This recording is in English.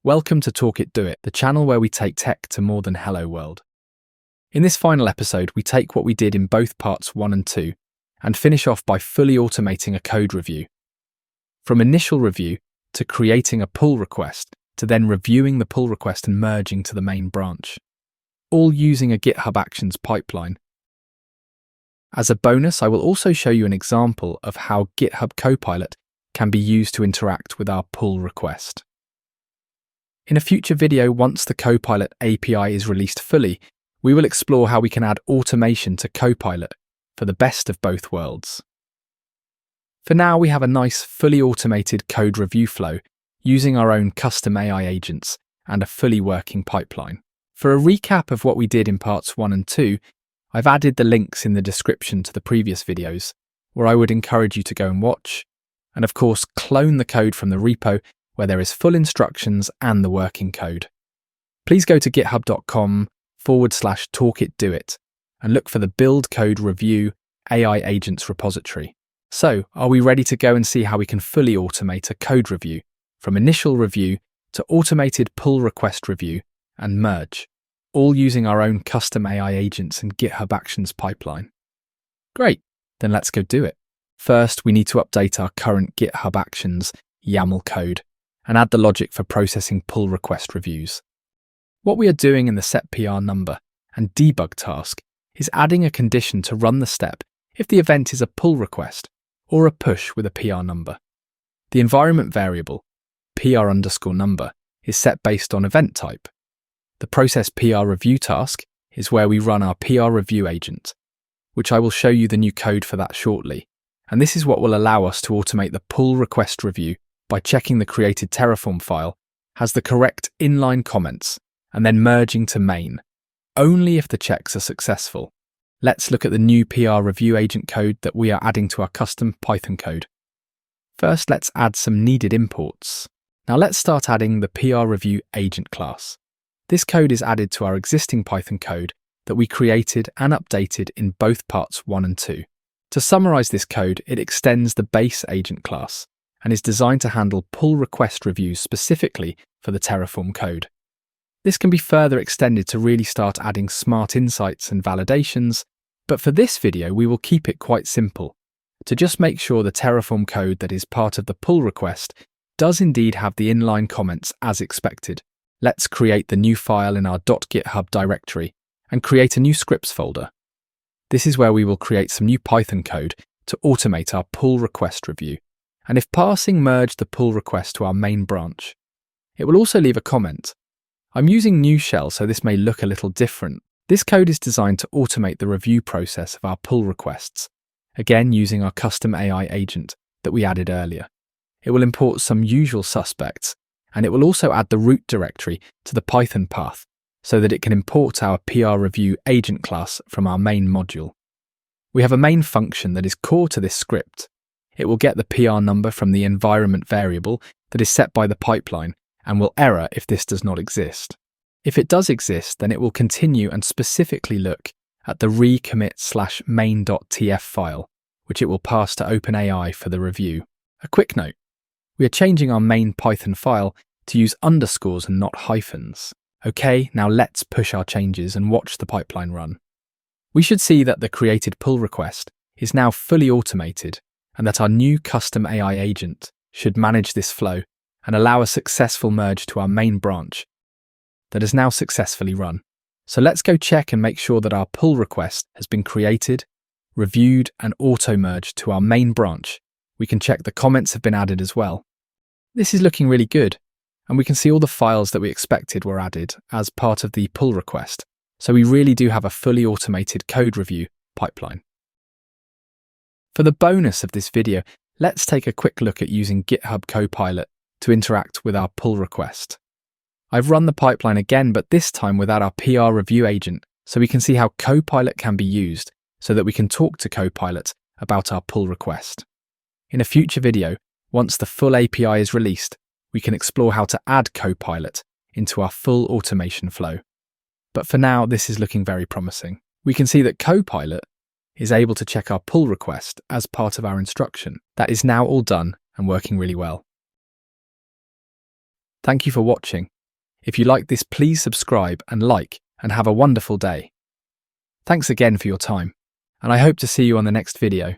Welcome to Talk It Do It, the channel where we take tech to more than hello world. In this final episode, we take what we did in both parts 1 and 2 and finish off by fully automating a code review. From initial review to creating a pull request to then reviewing the pull request and merging to the main branch, all using a GitHub Actions pipeline. As a bonus, I will also show you an example of how GitHub Copilot can be used to interact with our pull request. In a future video, once the Copilot API is released fully, we will explore how we can add automation to Copilot for the best of both worlds. For now, we have a nice, fully automated code review flow using our own custom AI agents and a fully working pipeline. For a recap of what we did in parts 1 and 2, I've added the links in the description to the previous videos, where I would encourage you to go and watch, and of course clone the code from the repo where there is full instructions and the working code. Please go to github.com/talkitdoit and look for the Build Code Review AI Agents repository. So, are we ready to go and see how we can fully automate a code review, from initial review to automated pull request review and merge, all using our own custom AI agents and GitHub Actions pipeline? Great, then let's go do it. First, we need to update our current GitHub Actions YAML code and add the logic for processing pull request reviews. What we are doing in the set PR number and debug task is adding a condition to run the step if the event is a pull request or a push with a PR number. The environment variable, PR_number, is set based on event type. The process PR review task is where we run our PR review agent, which I will show you the new code for that shortly. And this is what will allow us to automate the pull request review by checking the created Terraform file has the correct inline comments and then merging to main, only if the checks are successful. Let's look at the new PR review agent code that we are adding to our custom Python code. First, let's add some needed imports. Now let's start adding the PR review agent class. This code is added to our existing Python code that we created and updated in both parts 1 and 2. To summarize this code, it extends the base agent class and is designed to handle pull request reviews specifically for the Terraform code. This can be further extended to really start adding smart insights and validations, but for this video we will keep it quite simple, to just make sure the Terraform code that is part of the pull request does indeed have the inline comments as expected. Let's create the new file in our .github directory and create a new scripts folder. This is where we will create some new Python code to automate our pull request review, and if passing, merge the pull request to our main branch. It will also leave a comment. I'm using new shell, so this may look a little different. This code is designed to automate the review process of our pull requests, again using our custom AI agent that we added earlier. It will import some usual suspects, and it will also add the root directory to the Python path so that it can import our PR review agent class from our main module. We have a main function that is core to this script. It will get the PR number from the environment variable that is set by the pipeline and will error if this does not exist. If it does exist, then it will continue and specifically look at the recommit/main.tf file, which it will pass to OpenAI for the review. A quick note. We are changing our main Python file to use underscores and not hyphens. Okay, now let's push our changes and watch the pipeline run. We should see that the created pull request is now fully automated and that our new custom AI agent should manage this flow and allow a successful merge to our main branch that has now successfully run. So let's go check and make sure that our pull request has been created, reviewed and auto-merged to our main branch. We can check the comments have been added as well. This is looking really good, and we can see all the files that we expected were added as part of the pull request, so we really do have a fully automated code review pipeline. For the bonus of this video, let's take a quick look at using GitHub Copilot to interact with our pull request. I've run the pipeline again, but this time without our PR review agent, so we can see how Copilot can be used so that we can talk to Copilot about our pull request. In a future video, once the full API is released, we can explore how to add Copilot into our full automation flow. But for now, this is looking very promising. We can see that Copilot is able to check our pull request as part of our instruction. That is now all done and working really well. Thank you for watching. If you like this, please subscribe and like, and have a wonderful day. Thanks again for your time, and I hope to see you on the next video.